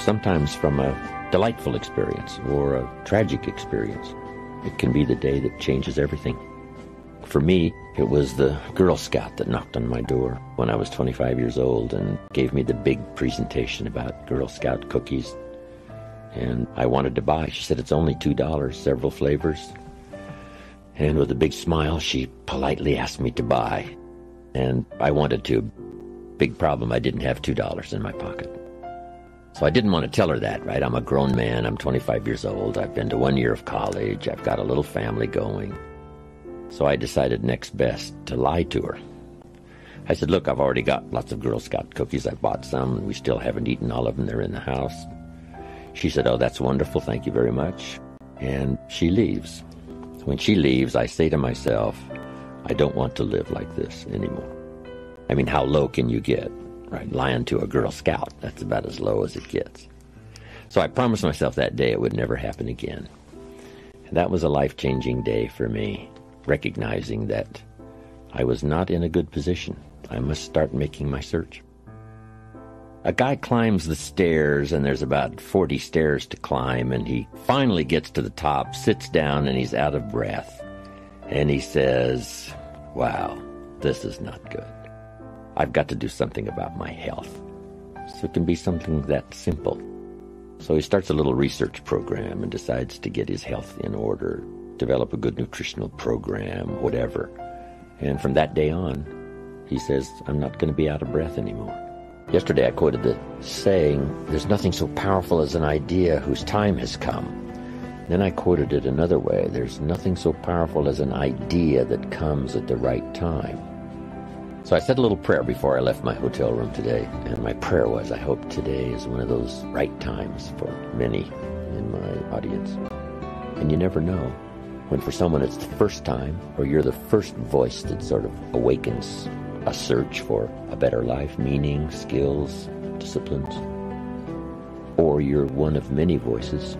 sometimes from a delightful experience or a tragic experience. It can be the day that changes everything. For me, it was the Girl Scout that knocked on my door when I was 25 years old and gave me the big presentation about Girl Scout cookies. And I wanted to buy. She said, it's only $2, several flavors. And with a big smile, she politely asked me to buy. And I wanted to. Big problem, I didn't have $2 in my pocket. So I didn't want to tell her that, right? I'm a grown man. I'm 25 years old. I've been to 1 year of college. I've got a little family going. So I decided next best to lie to her. I said, look, I've already got lots of Girl Scout cookies. I bought some, and we still haven't eaten all of them. They're in the house. She said, oh, that's wonderful. Thank you very much. And she leaves. When she leaves, I say to myself, I don't want to live like this anymore. I mean, how low can you get, right? Lying to a Girl Scout, that's about as low as it gets. So I promised myself that day it would never happen again. And that was a life-changing day for me, recognizing that I was not in a good position. I must start making my search. A guy climbs the stairs, and there's about 40 stairs to climb, and he finally gets to the top, sits down, and he's out of breath. And he says, wow, this is not good. I've got to do something about my health. So it can be something that simple. So he starts a little research program and decides to get his health in order, develop a good nutritional program, whatever. And from that day on, he says, I'm not going to be out of breath anymore. Yesterday I quoted the saying, there's nothing so powerful as an idea whose time has come. Then I quoted it another way, there's nothing so powerful as an idea that comes at the right time. So I said a little prayer before I left my hotel room today, and my prayer was, I hope today is one of those right times for many in my audience. And you never know, when for someone it's the first time, or you're the first voice that sort of awakens a search for a better life, meaning, skills, disciplines. Or you're one of many voices.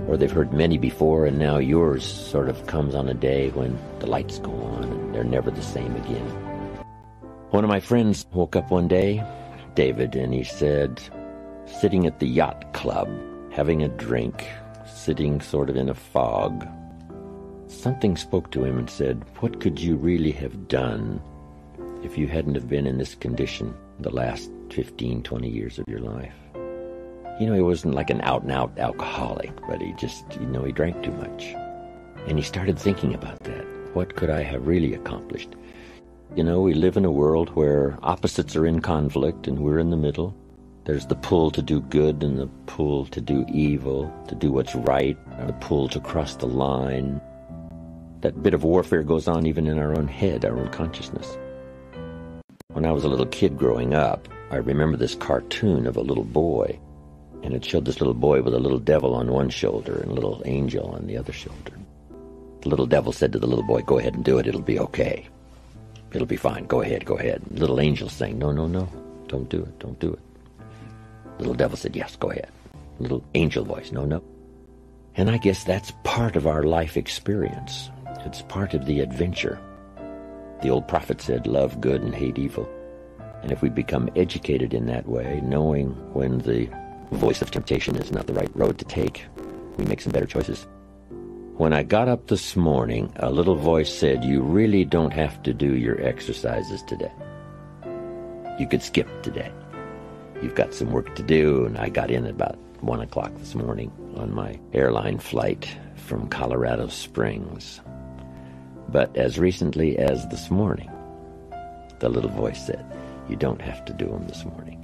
Or they've heard many before, and now yours sort of comes on a day when the lights go on and they're never the same again. One of my friends woke up one day, David, and he said, sitting at the yacht club, having a drink, sitting sort of in a fog, something spoke to him and said, what could you really have done if you hadn't have been in this condition the last 15, 20 years of your life? You know, he wasn't like an out-and-out alcoholic, but he just, he drank too much. And he started thinking about that. What could I have really accomplished? We live in a world where opposites are in conflict and we're in the middle. There's the pull to do good and the pull to do evil, to do what's right, and the pull to cross the line. That bit of warfare goes on even in our own head, our own consciousness. When I was a little kid growing up, I remember this cartoon of a little boy, and it showed this little boy with a little devil on one shoulder and a little angel on the other shoulder. The little devil said to the little boy, go ahead and do it, it'll be okay. It'll be fine, go ahead, go ahead. The little angel saying, no, no, no, don't do it, don't do it. The little devil said, yes, go ahead. Little angel voice, no, no. And I guess that's part of our life experience. It's part of the adventure. The old prophet said, love good and hate evil. And if we become educated in that way, knowing when the voice of temptation is not the right road to take, we make some better choices. When I got up this morning, a little voice said, you really don't have to do your exercises today. You could skip today. You've got some work to do. And I got in at about 1 o'clock this morning on my airline flight from Colorado Springs. But as recently as this morning, the little voice said, you don't have to do them this morning.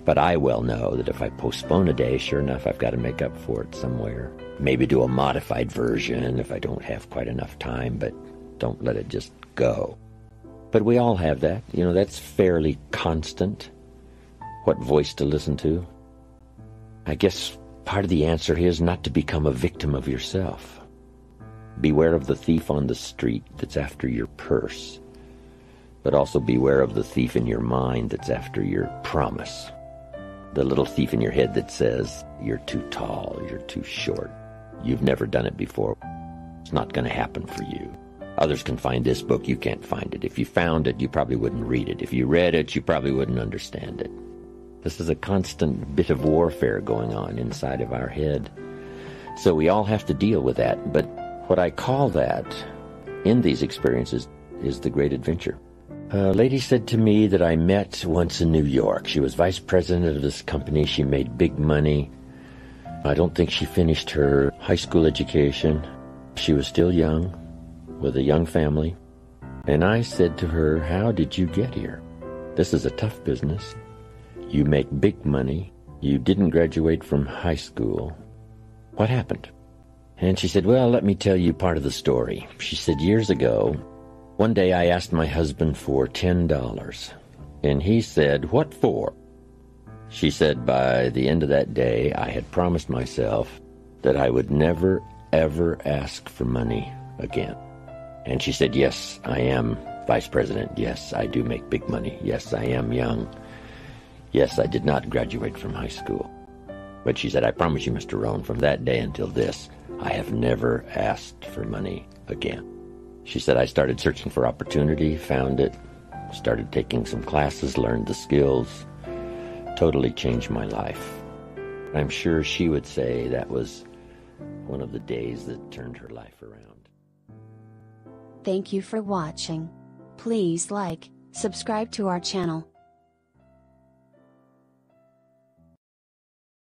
But I well know that if I postpone a day, sure enough, I've got to make up for it somewhere. Maybe do a modified version if I don't have quite enough time, but don't let it just go. But we all have that. That's fairly constant. What voice to listen to? I guess part of the answer here is not to become a victim of yourself. Beware of the thief on the street that's after your purse, but also beware of the thief in your mind that's after your promise. The little thief in your head that says, you're too tall, you're too short, you've never done it before, it's not going to happen for you. Others can find this book, you can't find it. If you found it, you probably wouldn't read it. If you read it, you probably wouldn't understand it. This is a constant bit of warfare going on inside of our head. So we all have to deal with that. But what I call that in these experiences is the great adventure. A lady said to me that I met once in New York. She was vice president of this company. She made big money. I don't think she finished her high school education. She was still young, with a young family. And I said to her, "How did you get here? This is a tough business. You make big money. You didn't graduate from high school. What happened?" And she said, "Well, let me tell you part of the story." She said, "Years ago, one day I asked my husband for $10. And he said, 'What for?' She said, by the end of that day, I had promised myself that I would never, ever ask for money again." And she said, "Yes, I am vice president. Yes, I do make big money. Yes, I am young. Yes, I did not graduate from high school." But she said, "I promise you, Mr. Rohn, from that day until this, I have never asked for money again." She said, "I started searching for opportunity, found it, started taking some classes, learned the skills, totally changed my life." I'm sure she would say that was one of the days that turned her life around. Thank you for watching. Please like, subscribe to our channel,